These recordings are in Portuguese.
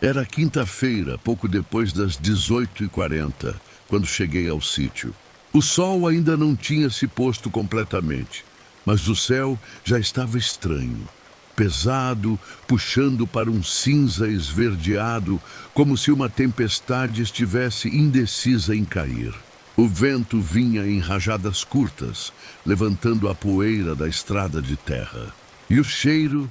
Era quinta-feira, pouco depois das 18h40, quando cheguei ao sítio. O sol ainda não tinha se posto completamente, mas o céu já estava estranho, pesado, puxando para um cinza esverdeado, como se uma tempestade estivesse indecisa em cair. O vento vinha em rajadas curtas, levantando a poeira da estrada de terra. E o cheiro,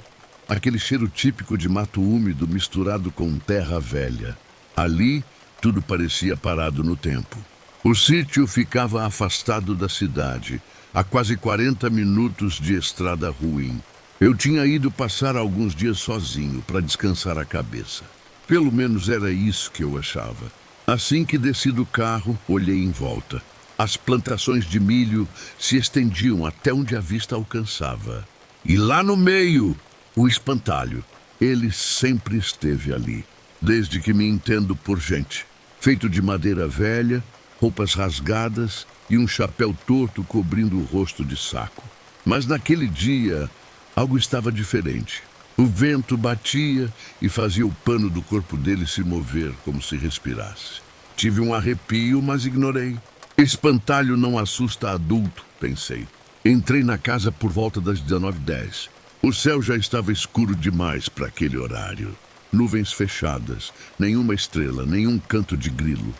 aquele cheiro típico de mato úmido misturado com terra velha. Ali, tudo parecia parado no tempo. O sítio ficava afastado da cidade, a quase 40 minutos de estrada ruim. Eu tinha ido passar alguns dias sozinho para descansar a cabeça. Pelo menos era isso que eu achava. Assim que desci do carro, olhei em volta. As plantações de milho se estendiam até onde a vista alcançava. E lá no meio, o espantalho. Ele sempre esteve ali, desde que me entendo por gente. Feito de madeira velha, roupas rasgadas e um chapéu torto cobrindo o rosto de saco. Mas naquele dia, algo estava diferente. O vento batia e fazia o pano do corpo dele se mover como se respirasse. Tive um arrepio, mas ignorei. Espantalho não assusta adulto, pensei. Entrei na casa por volta das 19h10. O céu já estava escuro demais para aquele horário. Nuvens fechadas, nenhuma estrela, nenhum canto de grilo.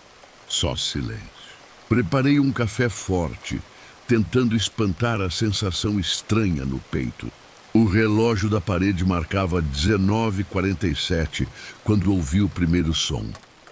Só silêncio. Preparei um café forte, tentando espantar a sensação estranha no peito. O relógio da parede marcava 19h47 quando ouvi o primeiro som.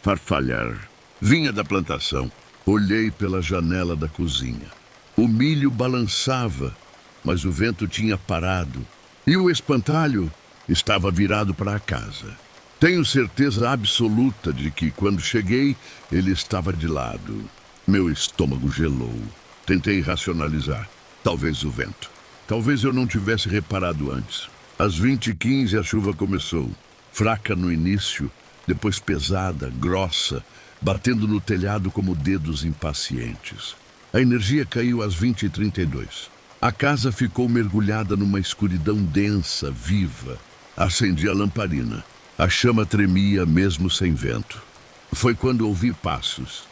Farfalhar. Vinha da plantação. Olhei pela janela da cozinha. O milho balançava, mas o vento tinha parado. E o espantalho estava virado para a casa. Tenho certeza absoluta de que, quando cheguei, ele estava de lado. Meu estômago gelou. Tentei racionalizar. Talvez o vento. Talvez eu não tivesse reparado antes. Às 20h15 a chuva começou. Fraca no início, depois pesada, grossa, batendo no telhado como dedos impacientes. A energia caiu às 20h32. A casa ficou mergulhada numa escuridão densa, viva. Acendi a lamparina. A chama tremia mesmo sem vento. Foi quando ouvi passos,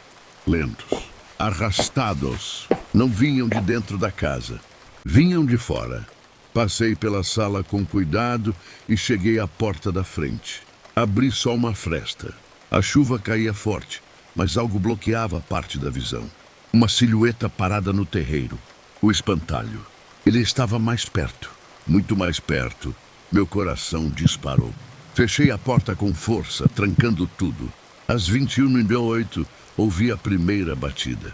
lentos, arrastados. Não vinham de dentro da casa. Vinham de fora. Passei pela sala com cuidado e cheguei à porta da frente. Abri só uma fresta. A chuva caía forte, mas algo bloqueava parte da visão. Uma silhueta parada no terreiro. O espantalho. Ele estava mais perto, muito mais perto. Meu coração disparou. Fechei a porta com força, trancando tudo. Às 21h08, ouvi a primeira batida.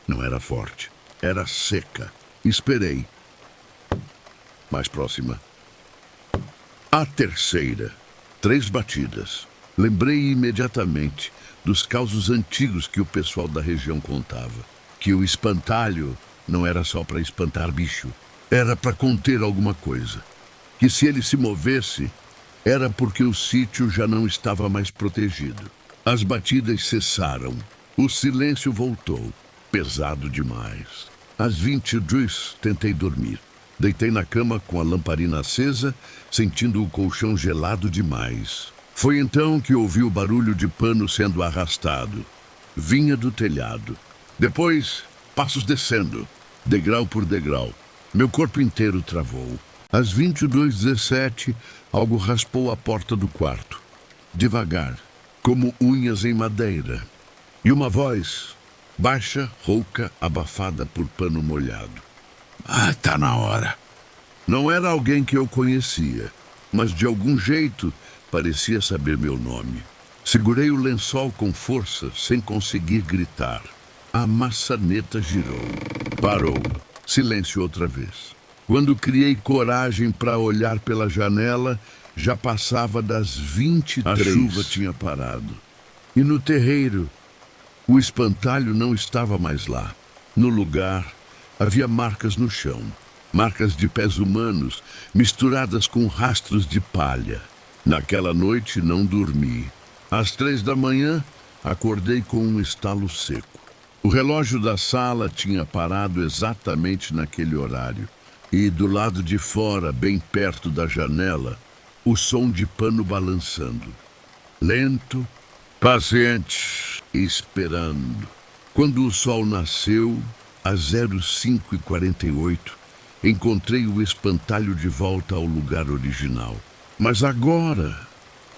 Não era forte, era seca. Esperei. Mais próxima. A terceira. 3 batidas. Lembrei imediatamente dos causos antigos que o pessoal da região contava. Que o espantalho não era só para espantar bicho. Era para conter alguma coisa. Que se ele se movesse, era porque o sítio já não estava mais protegido. As batidas cessaram. O silêncio voltou. Pesado demais. Às 22h, tentei dormir. Deitei na cama com a lamparina acesa, sentindo o colchão gelado demais. Foi então que ouvi o barulho de pano sendo arrastado. Vinha do telhado. Depois, passos descendo, degrau por degrau. Meu corpo inteiro travou. Às 22h17, algo raspou a porta do quarto. Devagar, como unhas em madeira. E uma voz, baixa, rouca, abafada por pano molhado. Tá na hora. Não era alguém que eu conhecia, mas de algum jeito parecia saber meu nome. Segurei o lençol com força, sem conseguir gritar. A maçaneta girou. Parou. Silêncio outra vez. Quando criei coragem para olhar pela janela, já passava das 23h. A chuva tinha parado. E no terreiro, o espantalho não estava mais lá. No lugar, havia marcas no chão. Marcas de pés humanos, misturadas com rastros de palha. Naquela noite não dormi. Às 3h, acordei com um estalo seco. O relógio da sala tinha parado exatamente naquele horário. E do lado de fora, bem perto da janela, o som de pano balançando. Lento, paciente, esperando. Quando o sol nasceu, às 05h48, encontrei o espantalho de volta ao lugar original. Mas agora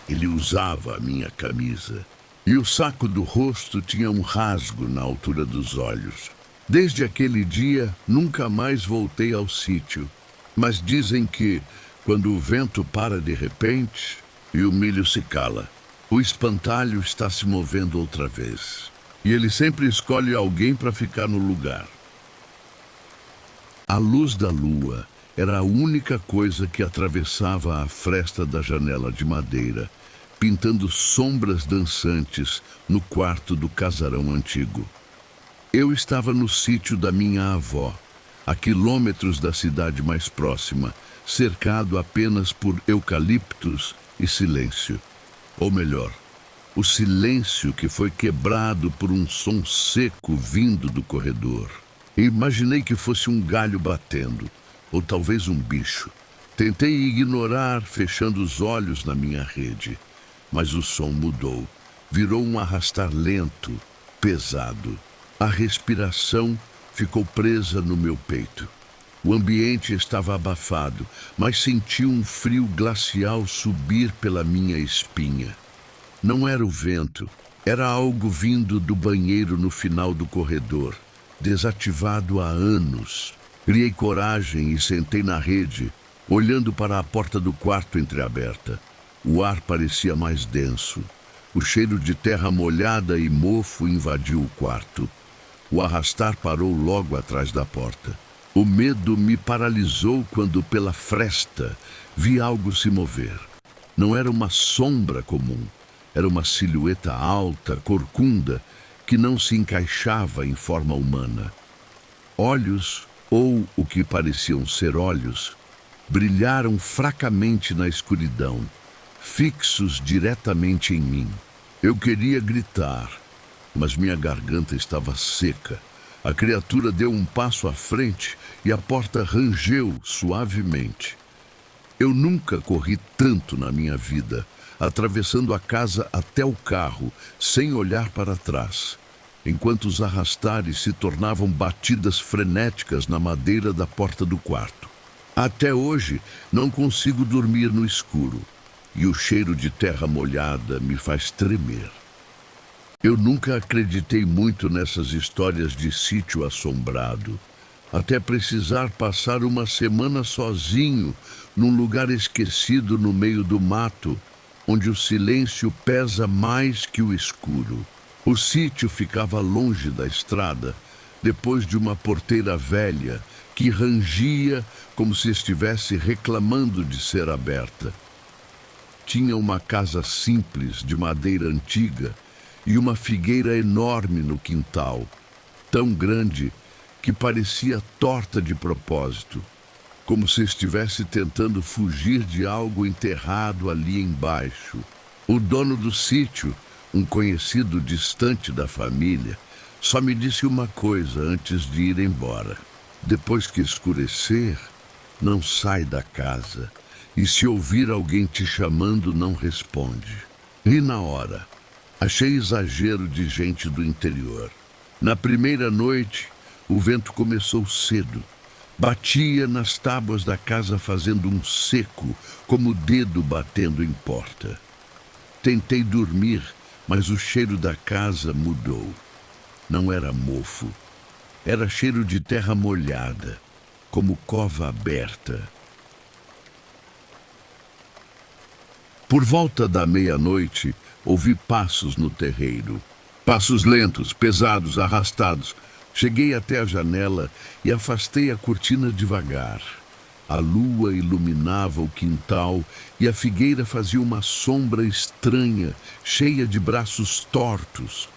ele usava a minha camisa. E o saco do rosto tinha um rasgo na altura dos olhos. Desde aquele dia, nunca mais voltei ao sítio. Mas dizem que, quando o vento para de repente e o milho se cala, o espantalho está se movendo outra vez. E ele sempre escolhe alguém para ficar no lugar. A luz da lua era a única coisa que atravessava a fresta da janela de madeira, pintando sombras dançantes no quarto do casarão antigo. Eu estava no sítio da minha avó, a quilômetros da cidade mais próxima, cercado apenas por eucaliptos e silêncio. Ou melhor, o silêncio que foi quebrado por um som seco vindo do corredor. Imaginei que fosse um galho batendo, ou talvez um bicho. Tentei ignorar, fechando os olhos na minha rede. Mas o som mudou. Virou um arrastar lento, pesado. A respiração ficou presa no meu peito. O ambiente estava abafado, mas senti um frio glacial subir pela minha espinha. Não era o vento, era algo vindo do banheiro no final do corredor, desativado há anos. Criei coragem e sentei na rede, olhando para a porta do quarto entreaberta. O ar parecia mais denso. O cheiro de terra molhada e mofo invadiu o quarto. O arrastar parou logo atrás da porta. O medo me paralisou quando, pela fresta, vi algo se mover. Não era uma sombra comum. Era uma silhueta alta, corcunda, que não se encaixava em forma humana. Olhos, ou o que pareciam ser olhos, brilharam fracamente na escuridão, fixos diretamente em mim. Eu queria gritar, mas minha garganta estava seca. A criatura deu um passo à frente e a porta rangeu suavemente. Eu nunca corri tanto na minha vida, atravessando a casa até o carro, sem olhar para trás, enquanto os arrastares se tornavam batidas frenéticas na madeira da porta do quarto. Até hoje, não consigo dormir no escuro. E o cheiro de terra molhada me faz tremer. Eu nunca acreditei muito nessas histórias de sítio assombrado, até precisar passar uma semana sozinho num lugar esquecido no meio do mato, onde o silêncio pesa mais que o escuro. O sítio ficava longe da estrada, depois de uma porteira velha que rangia como se estivesse reclamando de ser aberta. Tinha uma casa simples de madeira antiga e uma figueira enorme no quintal, tão grande que parecia torta de propósito, como se estivesse tentando fugir de algo enterrado ali embaixo. O dono do sítio, um conhecido distante da família, só me disse uma coisa antes de ir embora. Depois que escurecer, não sai da casa. E se ouvir alguém te chamando, não responde. E na hora, achei exagero de gente do interior. Na primeira noite, o vento começou cedo. Batia nas tábuas da casa fazendo um seco, como dedo batendo em porta. Tentei dormir, mas o cheiro da casa mudou. Não era mofo. Era cheiro de terra molhada, como cova aberta. Por volta da meia-noite, ouvi passos no terreiro. Passos lentos, pesados, arrastados. Cheguei até a janela e afastei a cortina devagar. A lua iluminava o quintal e a figueira fazia uma sombra estranha, cheia de braços tortos.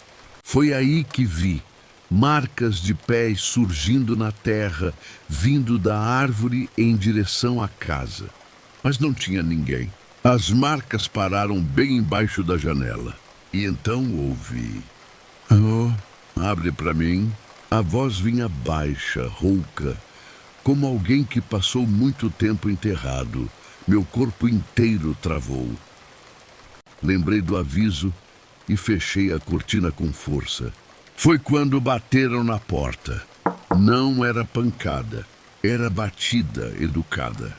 Foi aí que vi marcas de pés surgindo na terra, vindo da árvore em direção à casa. Mas não tinha ninguém. As marcas pararam bem embaixo da janela. E então ouvi: "Oh, abre para mim." A voz vinha baixa, rouca, como alguém que passou muito tempo enterrado, Meu corpo inteiro travou. Lembrei do aviso e fechei a cortina com força. Foi quando bateram na porta. Não era pancada, era batida educada.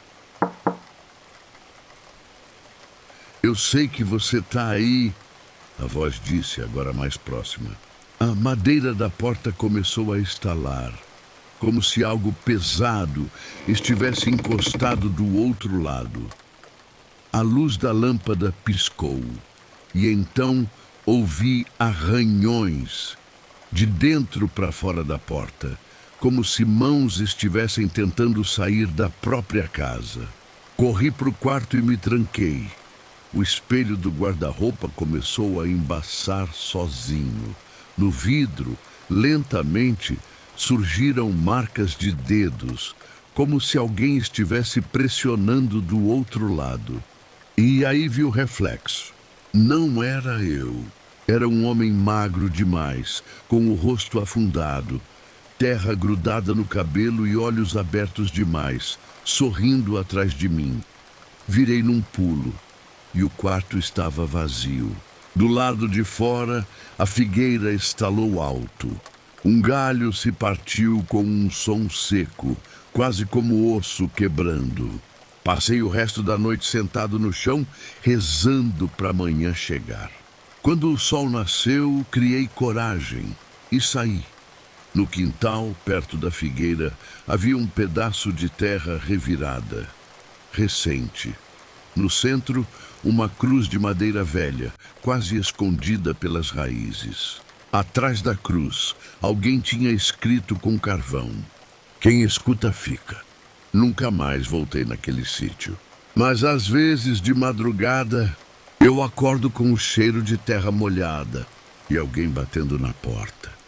Eu sei que você está aí, a voz disse, agora mais próxima. A madeira da porta começou a estalar, como se algo pesado estivesse encostado do outro lado. A luz da lâmpada piscou, e então ouvi arranhões de dentro para fora da porta, como se mãos estivessem tentando sair da própria casa. Corri para o quarto e me tranquei. O espelho do guarda-roupa começou a embaçar sozinho. No vidro, lentamente, surgiram marcas de dedos, como se alguém estivesse pressionando do outro lado. E aí vi o reflexo. Não era eu. Era um homem magro demais, com o rosto afundado, terra grudada no cabelo e olhos abertos demais, sorrindo atrás de mim. Virei num pulo. E o quarto estava vazio. Do lado de fora, a figueira estalou alto. Um galho se partiu com um som seco, quase como osso quebrando. Passei o resto da noite sentado no chão, rezando para amanhã chegar. Quando o sol nasceu, criei coragem e saí. No quintal, perto da figueira, havia um pedaço de terra revirada, recente. No centro, uma cruz de madeira velha, quase escondida pelas raízes. Atrás da cruz, alguém tinha escrito com carvão: "Quem escuta fica." Nunca mais voltei naquele sítio. Mas às vezes, de madrugada, eu acordo com o cheiro de terra molhada e alguém batendo na porta.